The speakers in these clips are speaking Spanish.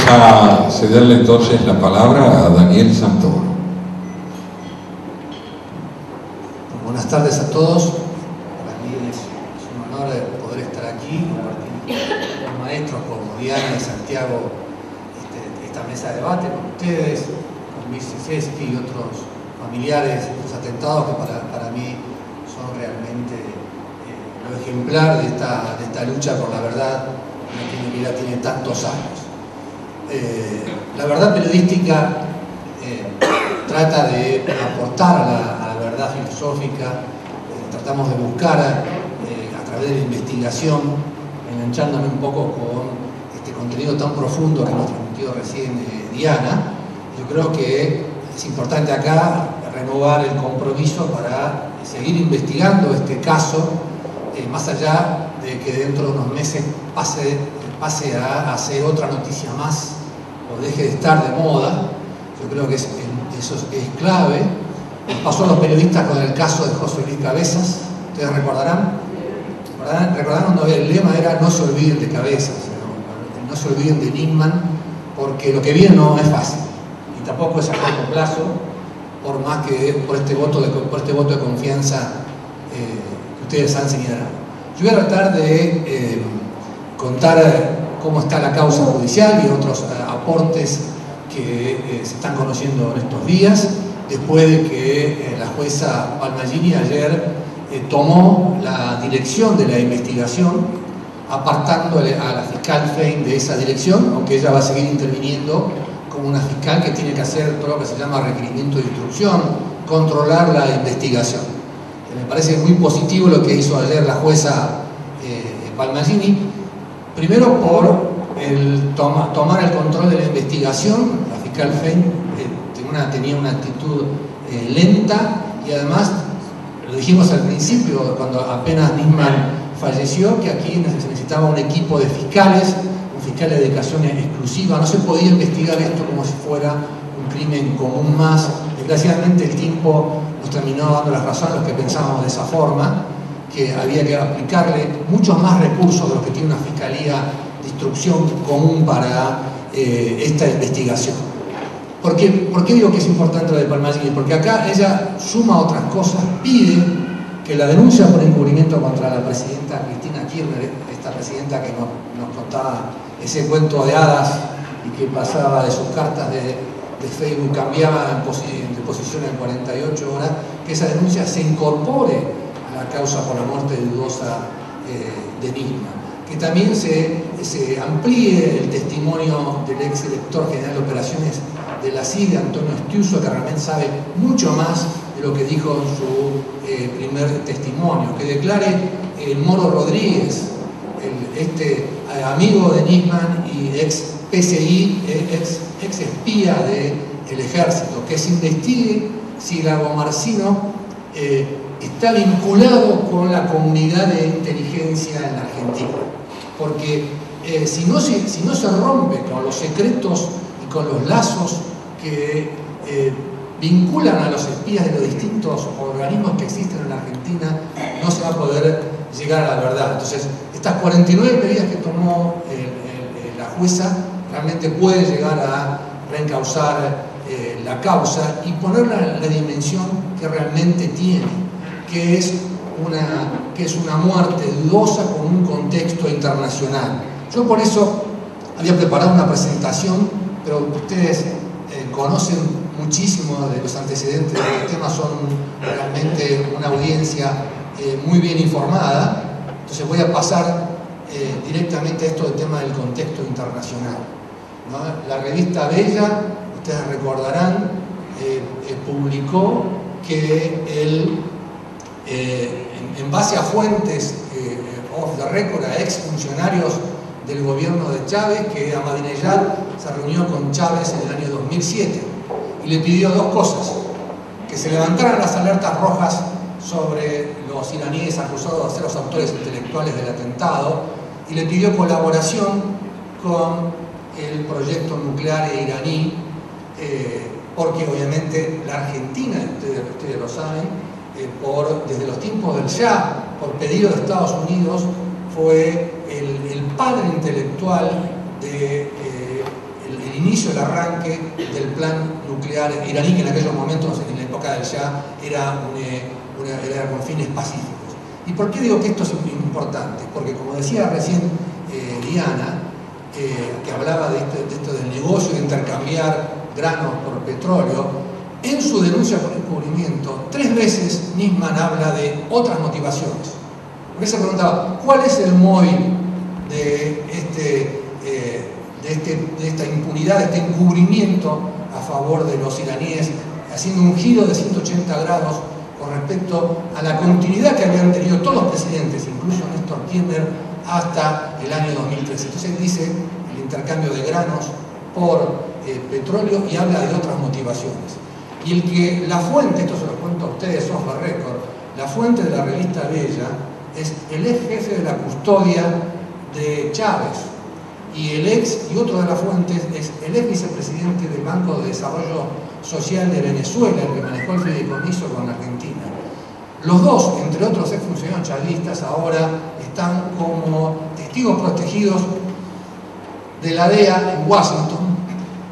a cederle entonces la palabra a Daniel Santoro. Buenas tardes a todos. Para mí es un honor poder estar aquí, compartir con maestros como Diana y Santiago esta mesa de debate con ustedes, con Luis Cespi y otros familiares de los atentados que para mí son realmente lo ejemplar de esta lucha por la verdad que ya tiene tantos años. La verdad periodística trata de aportar a la verdad filosófica, tratamos de buscar a través de la investigación, enganchándome un poco con este contenido tan profundo que nos transmitió recién Diana. Yo creo que es importante acá renovar el compromiso para seguir investigando este caso, más allá de que dentro de unos meses pase a ser otra noticia más o deje de estar de moda. Yo creo que eso es clave. Nos pasó a los periodistas con el caso de José Luis Cabezas. Ustedes recordarán donde el lema era no se olviden de Cabezas, no se olviden de Nisman, porque lo que viene no es fácil y tampoco es a corto plazo, por más que por este voto de confianza que ustedes han señalado. Yo voy a tratar de contar cómo está la causa judicial y otros aportes que se están conociendo en estos días, después de que la jueza Palmagini ayer tomó la dirección de la investigación, apartando a la fiscal Fein de esa dirección, aunque ella va a seguir interviniendo como una fiscal que tiene que hacer todo lo que se llama requerimiento de instrucción, controlar la investigación. Me parece muy positivo lo que hizo ayer la jueza Palmagini, primero por tomar el control de la investigación. La fiscal Fein tenía una actitud lenta y además, lo dijimos al principio, cuando apenas Nisman falleció, que aquí se necesitaba un equipo de fiscales, un fiscal de dedicación exclusiva. No se podía investigar esto como si fuera un crimen común más. Desgraciadamente el tiempo nos terminó dando la razón a los que pensábamos de esa forma, que había que aplicarle muchos más recursos de los que tiene una fiscalía de instrucción común para esta investigación. ¿Por qué digo que es importante lo de Palmagini? Porque acá ella suma otras cosas, pide que la denuncia por encubrimiento contra la presidenta Cristina Kirchner, esta presidenta que nos contaba ese cuento de hadas y que pasaba de sus cartas de Facebook, cambiaba de posición en 48 horas, que esa denuncia se incorpore a la causa por la muerte dudosa de Nisman. Que también se amplíe el testimonio del ex director general de operaciones de la CIDE, Antonio Estiuso, que realmente sabe mucho más de lo que dijo en su primer testimonio. Que declare Moro Rodríguez, amigo de Nisman y ex PCI, ex espía del ejército, que se investigue si Lagomarsino está vinculado con la comunidad de inteligencia en la Argentina. Porque si no se rompe con los secretos y con los lazos que vinculan a los espías de los distintos organismos que existen en la Argentina, no se va a poder llegar a la verdad. Entonces, estas 49 medidas que tomó la jueza realmente puede llegar a reencauzar la causa y ponerla en la dimensión que realmente tiene, que es una muerte dudosa con un contexto internacional. Yo por eso había preparado una presentación, pero ustedes conocen muchísimo de los antecedentes del tema, son realmente una audiencia muy bien informada. Entonces voy a pasar directamente a esto del tema del contexto internacional, ¿no? La revista Bella, ustedes recordarán, publicó que en base a fuentes off the record, a ex funcionarios del gobierno de Chávez, que Ahmadinejad se reunió con Chávez en el año 2007 y le pidió dos cosas: que se levantaran las alertas rojas sobre los iraníes acusados de ser los autores intelectuales del atentado, y le pidió colaboración con el proyecto nuclear iraní, porque obviamente la Argentina, ustedes lo saben, desde los tiempos del Shah, por pedido de Estados Unidos, fue el padre intelectual del inicio, el arranque del plan nuclear iraní, que en aquellos momentos, en la época del Shah, era con fines pacíficos. ¿Y por qué digo que esto es importante? Porque, como decía recién Diana, que hablaba de esto del negocio de intercambiar granos por petróleo, en su denuncia por encubrimiento, 3 veces Nisman habla de otras motivaciones. Porque se preguntaba, ¿cuál es el móvil de esta impunidad, de este encubrimiento a favor de los iraníes, haciendo un giro de 180 grados con respecto a la continuidad que habían tenido todos los presidentes, incluso Néstor Kirchner, hasta el año 2013. Entonces dice el intercambio de granos por petróleo y habla de otras motivaciones. Y la fuente, esto se lo cuento a ustedes off the record, la fuente de la revista Bella es el ex jefe de la custodia de Chávez, y otro de las fuentes es el ex vicepresidente del Banco de Desarrollo Social de Venezuela, el que manejó el fideicomiso con Argentina. Los dos, entre otros exfuncionarios chavistas, ahora están como testigos protegidos de la DEA en Washington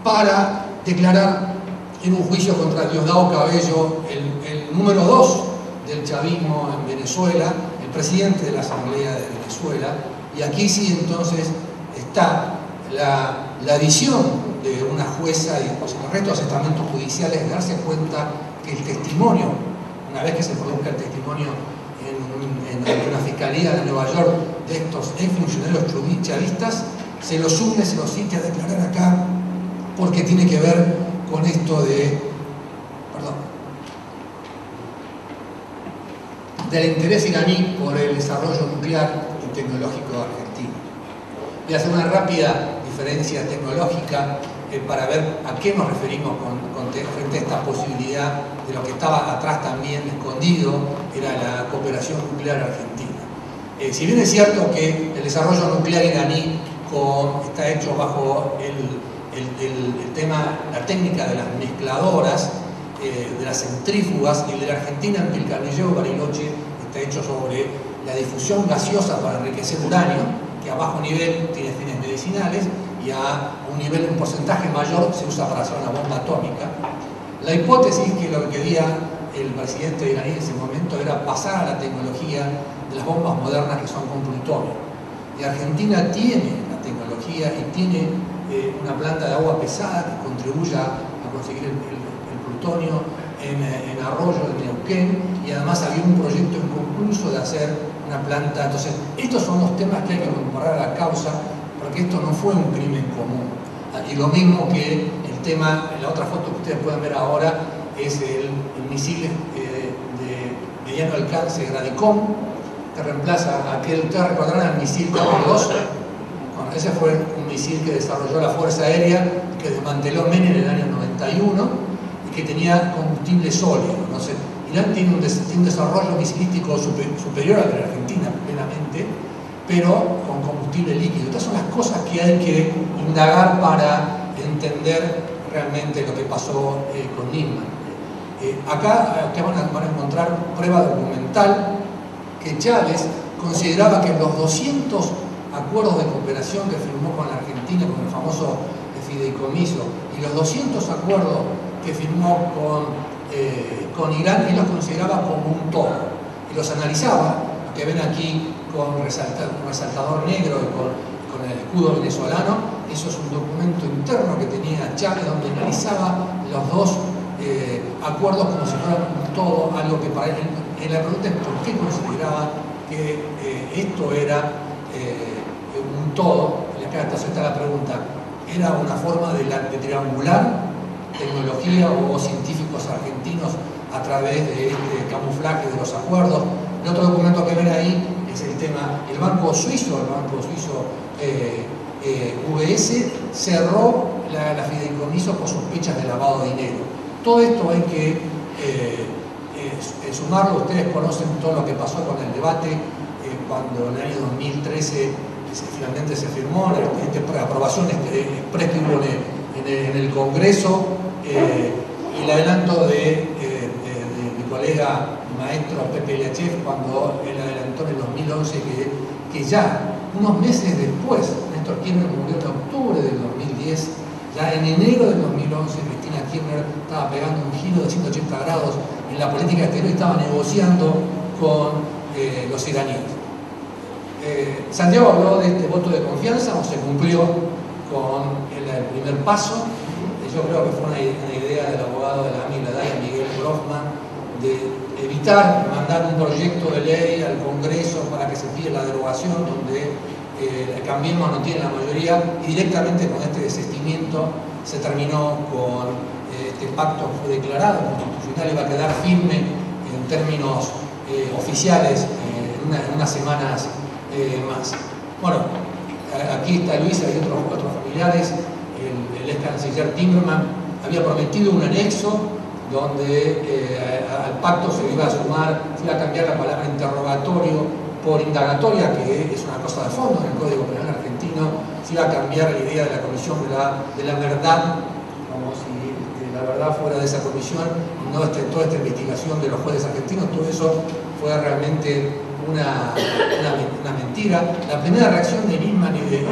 para declarar en un juicio contra Diosdado Cabello, el número 2 del chavismo en Venezuela, el presidente de la Asamblea de Venezuela. Y aquí sí entonces está la visión de una jueza y pues, el resto de los estamentos judiciales de darse cuenta que el testimonio, una vez que se produzca el testimonio en una fiscalía de Nueva York de estos exfuncionarios chavistas, se los une, se los cite a declarar acá, porque tiene que ver con esto del interés iraní por el desarrollo nuclear y tecnológico de Argentina. Voy a hacer una rápida diferencia tecnológica para ver a qué nos referimos frente a esta posibilidad de lo que estaba atrás también escondido, era la cooperación nuclear argentina. Si bien es cierto que el desarrollo nuclear iraní está hecho bajo el tema, la técnica de las mezcladoras, de las centrífugas, y el de la Argentina en Pilcanillero, Bariloche, está hecho sobre la difusión gaseosa para enriquecer uranio, que a bajo nivel tiene fines medicinales y a un nivel, un porcentaje mayor, se usa para hacer una bomba atómica. La hipótesis que lo que quería el presidente iraní en ese momento era pasar a la tecnología de las bombas modernas que son con plutonio. Y Argentina tiene la tecnología y tiene una planta de agua pesada que contribuya a conseguir el plutonio en Arroyo, en Neuquén, y además había un proyecto inconcluso de hacer una planta. Entonces, estos son los temas que hay que incorporar a la causa, porque esto no fue un crimen común. Y lo mismo que el tema, la otra foto que ustedes pueden ver ahora, es el misil de mediano alcance Gradicom, que reemplaza aquel, ustedes recordarán el misil K2. Bueno, ese fue un misil que desarrolló la Fuerza Aérea, que desmanteló Menem en el año 91 y que tenía combustible sólido. Entonces, Irán tiene un desarrollo misilístico superior al de la Argentina, plenamente, pero con combustible líquido. Estas son las cosas que hay que indagar para entender realmente lo que pasó con Nisman. Acá ustedes van a encontrar prueba documental que Chávez consideraba que los 200 acuerdos de cooperación que firmó con la Argentina, con el famoso fideicomiso, y los 200 acuerdos que firmó con Irán, él los consideraba como un todo. Y los analizaba, lo que ven aquí con un resaltador negro y con el escudo venezolano. Eso es un documento interno que tenía Chávez, donde analizaba los dos acuerdos como si fueran un todo, algo que para él, la pregunta es por qué consideraba que esto era un todo. Y acá está la pregunta: ¿era una forma de triangular tecnología o científicos argentinos a través de este camuflaje de los acuerdos? El otro documento que ven ahí es el tema, el banco suizo UBS cerró la fideicomiso por sospechas de lavado de dinero. Todo esto hay que sumarlo. Ustedes conocen todo lo que pasó con el debate cuando en el año 2013 finalmente se firmó, la aprobación express que hubo en el Congreso, y el adelanto de mi colega maestro Pepe Liachev, cuando él adelantó en el 2011 que ya unos meses después, Néstor Kirchner murió en octubre del 2010, Ya en enero del 2011, Cristina Kirchner estaba pegando un giro de 180 grados en la política exterior y estaba negociando con los iraníes. Santiago habló de este voto de confianza, o se cumplió con el primer paso. Yo creo que fue una idea del abogado de la AMI, Miguel Grossman, de evitar mandar un proyecto de ley al Congreso para que se pida la derogación, donde Cambiemos no tiene la mayoría, y directamente con este desistimiento se terminó con este pacto que fue declarado constitucional y va a quedar firme en términos oficiales en unas semanas más. Bueno, aquí está Luisa y otros familiares. El ex canciller Timmermans había prometido un anexo donde al pacto se iba a sumar, se iba a cambiar la palabra interrogatorio por indagatoria, que es una cosa de fondo en el Código Penal argentino. Se iba a cambiar la idea de la comisión de la verdad, como si la verdad fuera de esa comisión y no toda esta investigación de los jueces argentinos. Todo eso fue realmente una mentira. La primera reacción de Nisman y de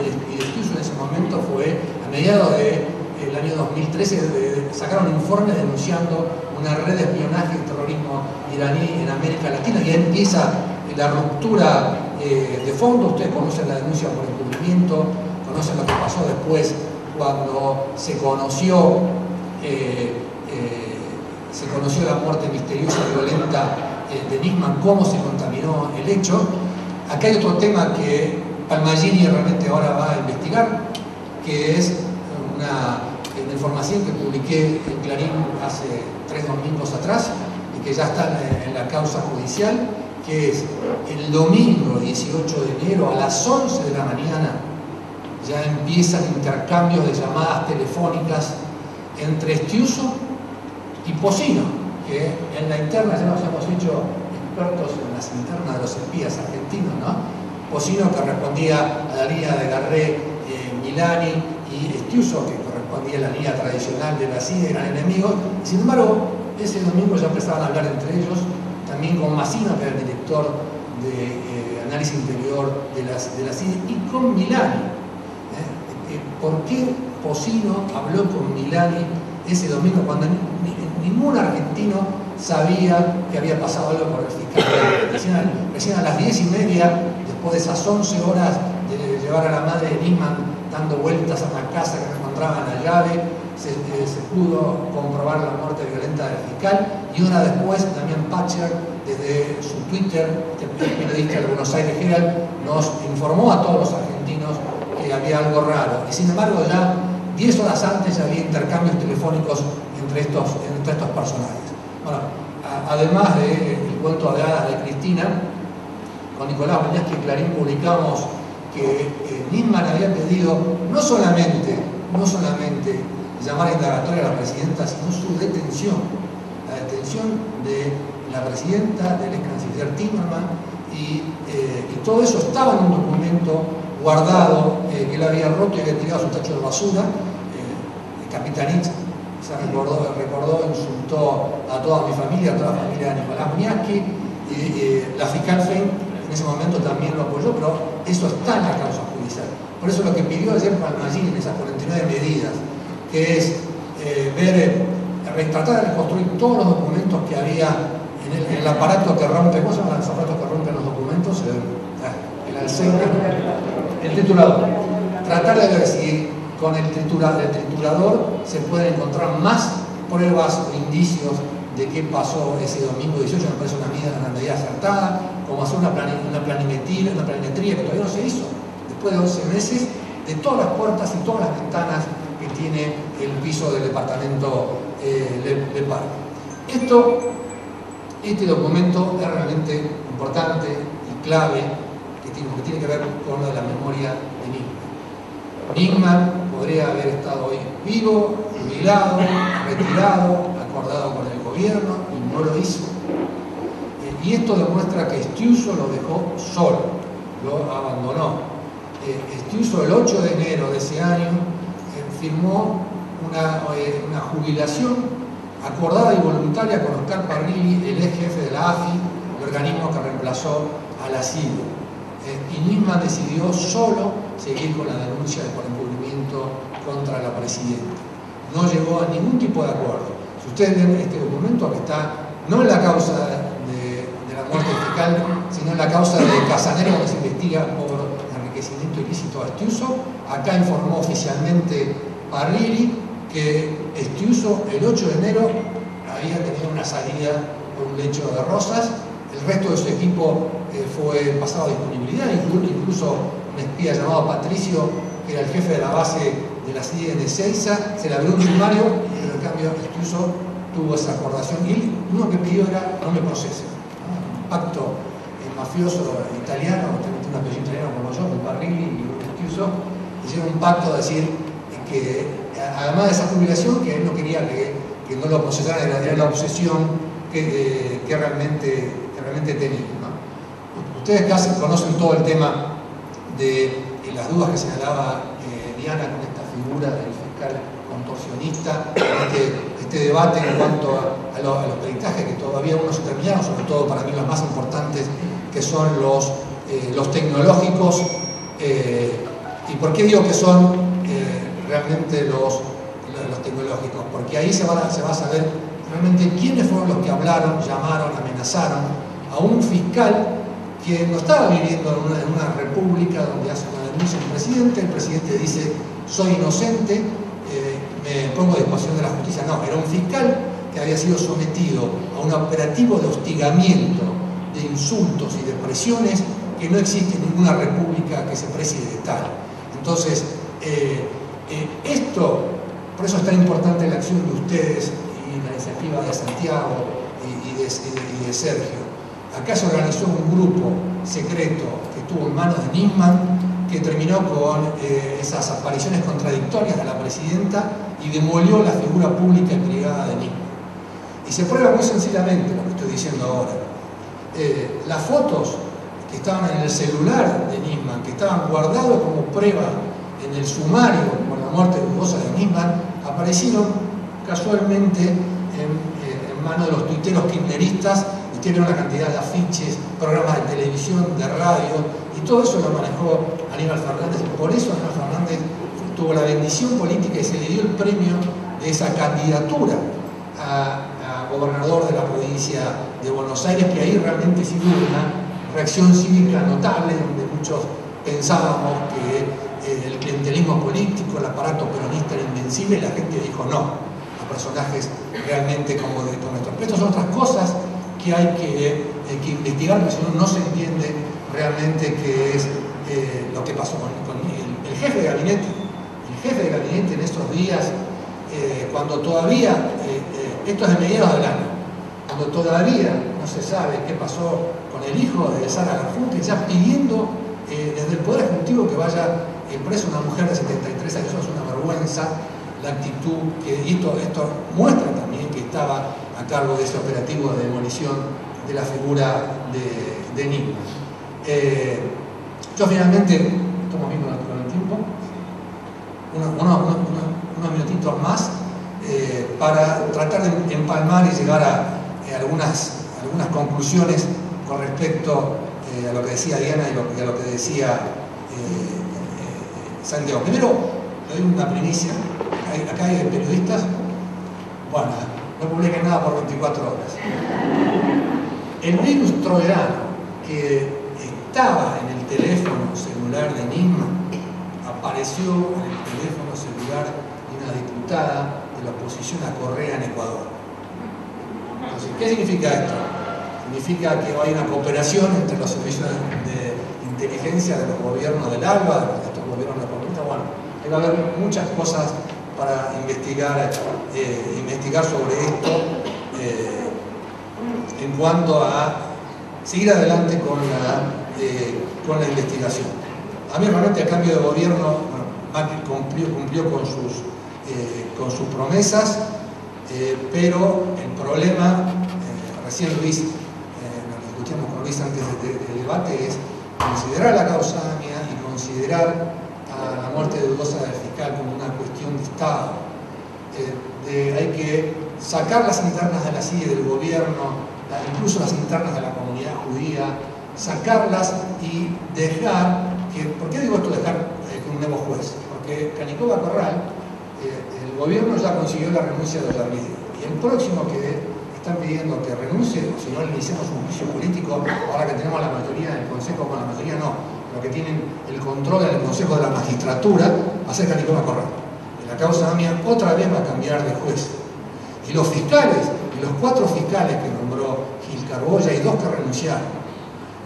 Stiuso en ese momento fue, a mediados del año 2013, sacar un informe denunciando una red de espionaje y terrorismo iraní en América Latina, y ahí empieza la ruptura de fondo. Ustedes conocen la denuncia por encubrimiento, conocen lo que pasó después cuando se conoció la muerte misteriosa y violenta de Nisman, cómo se contaminó el hecho. Acá hay otro tema que Palmagini realmente ahora va a investigar, que es una información que publiqué en Clarín hace 3 domingos atrás y que ya está en la causa judicial, que es el domingo 18 de enero a las 11 de la mañana ya empiezan intercambios de llamadas telefónicas entre Stiuso y Pocino, que en la interna ya nos hemos hecho expertos en las internas de los espías argentinos, ¿no? Pocino, que respondía a la línea de Garré, Milani, y Stiuso, que correspondía a la línea tradicional de la CIA, eran enemigos. Sin embargo, ese domingo ya empezaban a hablar entre ellos, también con Massino, que era el director de análisis interior de la CIA, y con Milani. ¿Por qué Pocino habló con Milani ese domingo cuando ningún argentino sabía que había pasado algo por el fiscal? Recién a las 10:30, después de esas 11 horas de llevar a la madre de Nisman dando vueltas a una casa que no encontraban la llave, se pudo comprobar la muerte violenta del fiscal, y una después también Patcher, desde su Twitter, este periodista de Buenos Aires Herald, nos informó a todos los argentinos que había algo raro. Y sin embargo, ya 10 horas antes había intercambios telefónicos entre estos personajes. Bueno, además del cuento de hadas de Cristina, con Nicolás Braiñaski en Clarín publicamos que Nisman había pedido no solamente llamar a indagatoria a la presidenta, sino su detención, la detención de la presidenta, del ex canciller Timmermans, y todo eso estaba en un documento guardado que él había roto y había tirado a su tacho de basura. Capitanich se recordó, insultó a toda mi familia, a toda la familia de Nicolás Braiñaski, y la fiscal Fein en ese momento también lo apoyó, pero eso está en la causa judicial. Por eso lo que pidió ayer Palmagini en esas 49 medidas, que es tratar de reconstruir todos los documentos que había en el aparato que rompe, ¿cómo se llaman los aparatos que rompen los documentos? El Alzheimer, el triturador. Tratar de ver si con el triturador se pueden encontrar más pruebas o indicios de qué pasó ese domingo 18. Me parece una medida acertada, como hacer una planimetría que todavía no se hizo, después de 11 meses, de todas las puertas y todas las ventanas que tiene el piso del departamento Le Parc. Este documento es realmente importante y clave, que tiene que ver con lo de la memoria de Nisman. Nisman podría haber estado hoy vivo, jubilado, retirado, acordado con el gobierno, y no lo hizo. Y esto demuestra que Stiuso lo dejó solo, lo abandonó. Stiuso el 8 de enero de ese año firmó una jubilación acordada y voluntaria con Oscar Parrilli, el ex jefe de la AFI, el organismo que reemplazó a la CIA. Y Nisman decidió solo seguir con la denuncia por encubrimiento contra la presidenta. No llegó a ningún tipo de acuerdo. Si ustedes ven este documento, que está no en la causa de la muerte fiscal, sino en la causa de Casanero, que se investiga por enriquecimiento ilícito a Estiuso, acá informó oficialmente Parrilli que Estiuso el 8 de enero había tenido una salida por un lecho de rosas. El resto de su equipo fue pasado a disponibilidad, incluso un espía llamado Patricio, que era el jefe de la base de la CIA en Ezeiza, se le abrió un sumario, pero en cambio Estiuso tuvo esa acordación y él lo único que pidió era no me procesen. Un pacto mafioso italiano, tiene un apellido italiano como yo, con Parrilli y Estiuso, hicieron un pacto de decir que además de esa jubilación, que él no quería que no lo procesaran, era la obsesión que realmente tenía, ¿no? Ustedes casi conocen todo el tema de las dudas que señalaba Diana con esta figura del fiscal contorsionista, este debate en cuanto a los peritajes que todavía uno se terminaron, sobre todo para mí los más importantes, que son los tecnológicos. ¿Y por qué digo que son realmente los tecnológicos? Porque ahí se va a saber realmente quiénes fueron los que hablaron, llamaron, amenazaron a un fiscal que no estaba viviendo en una república donde hace una denuncia el presidente dice soy inocente, me pongo a disposición de la justicia. No, era un fiscal que había sido sometido a un operativo de hostigamiento, de insultos y de presiones que no existe en ninguna república que se preside de tal. Entonces, por eso es tan importante la acción de ustedes y la iniciativa de Santiago y de Sergio. Acá se organizó un grupo secreto que estuvo en manos de Nisman, que terminó con esas apariciones contradictorias de la presidenta y demolió la figura pública y privada de Nisman. Y se prueba muy sencillamente lo que estoy diciendo ahora. Las fotos que estaban en el celular de Nisman, que estaban guardados como prueba en el sumario por la muerte dudosa de Nisman, aparecieron casualmente en manos de los tuiteros kirchneristas y tienen una cantidad de afiches, programas de televisión, de radio, y todo eso lo manejó Aníbal Fernández. Y por eso Aníbal Fernández tuvo la bendición política y se le dio el premio de esa candidatura a gobernador de la provincia de Buenos Aires, que ahí realmente sí hubo una reacción cívica notable, donde muchos pensábamos que el clientelismo político, el aparato peronista era invencible, y la gente dijo no a personajes realmente como estos. Pero estas son otras cosas que hay que investigar, porque si no, no se entiende realmente qué es lo que pasó con el jefe de gabinete. El jefe de gabinete en estos días, cuando todavía, esto es de mediados del año, cuando todavía no se sabe qué pasó con el hijo de Sara Garfunkel, ya pidiendo desde el Poder Ejecutivo que vaya presa una mujer de 73 años. Eso es una vergüenza, la actitud y esto muestra también que estaba a cargo de ese operativo de demolición de la figura de Nisman. Yo finalmente, estamos viendo con el tiempo, unos minutitos más para tratar de empalmar y llegar a algunas conclusiones con respecto a lo que decía Diana y a lo que decía Santiago. Primero, le doy una primicia. Acá hay periodistas, bueno, no publican nada por 24 horas. El virus troyano que estaba en el teléfono celular de Nisman apareció en el teléfono celular de una diputada de la oposición a Correa en Ecuador. Entonces, ¿qué significa esto? Significa que hay una cooperación entre los servicios de inteligencia de los gobiernos del ALBA, de estos gobiernos de la comunidad. Bueno, hay que haber muchas cosas para investigar sobre esto en cuanto a seguir adelante con la investigación. A mí realmente a cambio de gobierno, bueno, Macri cumplió con sus promesas, pero el problema, recién Luis, lo discutíamos con Luis antes del debate, es considerar la causa AMIA y considerar a la muerte dudosa del fiscal como una cuestión de Estado. Hay que sacar las internas de la CIA y del gobierno, incluso las internas de la comunidad judía, sacarlas y dejar que, ¿por qué digo esto dejar con un nuevo juez? porque Canicoba Corral, el gobierno ya consiguió la renuncia de Ollarvide, y el próximo que están pidiendo que renuncie, o si no le iniciamos un juicio político, ahora que tenemos la mayoría en el Consejo, con la mayoría no, lo que tienen el control en el Consejo de la Magistratura, va a ser Canicoba Corral. Y la causa AMIA otra vez va a cambiar de juez. Y los fiscales, y los 4 fiscales que nombró Gil Carbolla y 2 que renunciaron,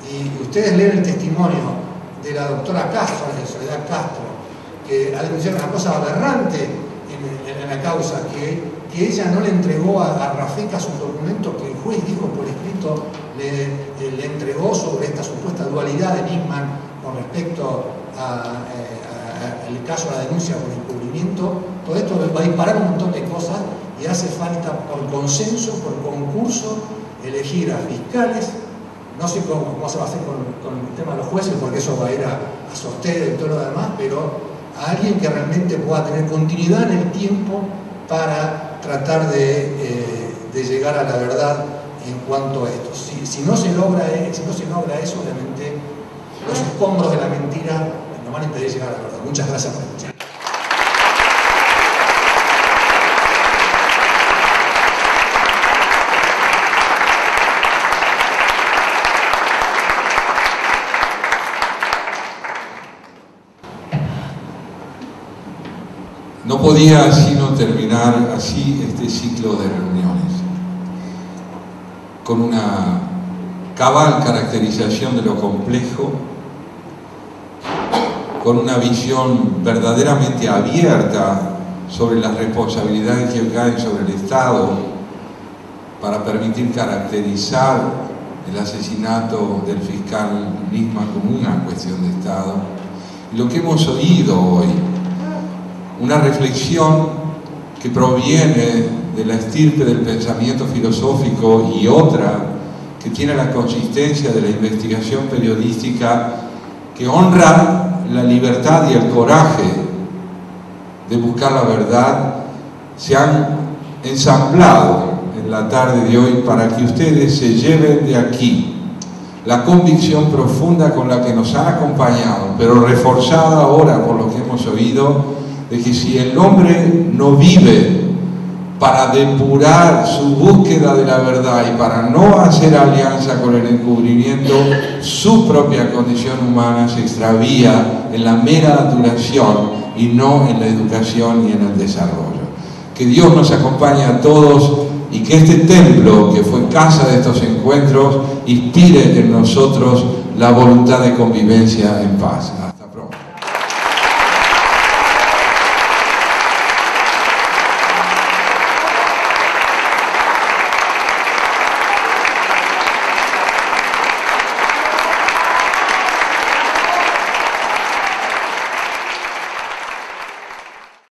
y ustedes leen el testimonio de la doctora Castro, de Soledad Castro, que ha denunciado una cosa aberrante en la causa, que ella no le entregó a Rafecas un documento que el juez dijo por escrito le entregó sobre esta supuesta dualidad de Nisman con respecto al caso de la denuncia por encubrimiento. Todo esto va a disparar un montón de cosas y hace falta por consenso, por concurso, elegir a fiscales. No sé cómo se va a hacer con el tema de los jueces, porque eso va a ir a sorteo y todo lo demás, pero a alguien que realmente pueda tener continuidad en el tiempo para tratar de llegar a la verdad en cuanto a esto. Si no se logra eso, obviamente los escombros de la mentira nos van a impedir llegar a la verdad. Muchas gracias por escuchar. No podía sino terminar así este ciclo de reuniones, con una cabal caracterización de lo complejo, con una visión verdaderamente abierta sobre las responsabilidades que caen sobre el Estado para permitir caracterizar el asesinato del fiscal Nisman como una cuestión de Estado. Y lo que hemos oído hoy, una reflexión que proviene de la estirpe del pensamiento filosófico y otra que tiene la consistencia de la investigación periodística, que honra la libertad y el coraje de buscar la verdad, se han ensamblado en la tarde de hoy para que ustedes se lleven de aquí la convicción profunda con la que nos han acompañado, pero reforzada ahora por lo que hemos oído, de que si el hombre no vive para depurar su búsqueda de la verdad y para no hacer alianza con el encubrimiento, su propia condición humana se extravía en la mera adulación y no en la educación y en el desarrollo. Que Dios nos acompañe a todos y que este templo, que fue casa de estos encuentros, inspire en nosotros la voluntad de convivencia en paz.